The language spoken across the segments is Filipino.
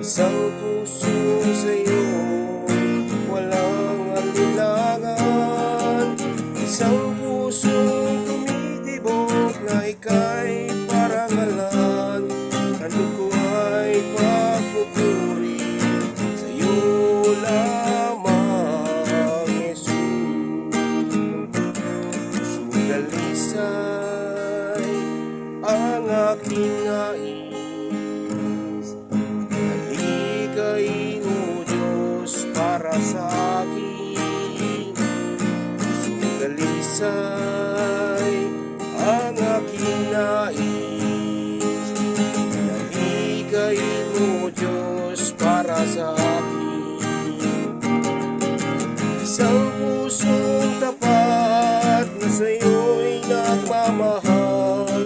Isang puso sa'yo, walang alinlangan. Isang puso tumitibok na ika'y parangalan. Ano ko ay papupuri sa'yo lamang, Jesus. Pusong dalisay ang aking nais. Halikay, O Diyos, para sa akin. Pusong dalisay ang aking nais. Halikay, O Diyos, para sa akin. Isang pusong tapat na sa'yo'y nagmamahal.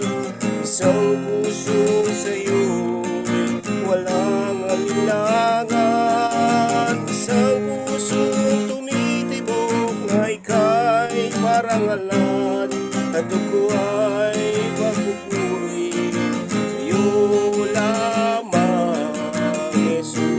Isang pusong sa'yo'y walang alinlangan. Isang pusong tumitibok na ika'y parangalan. Ano ko ay papupuri sa'yo lamang, Jesus.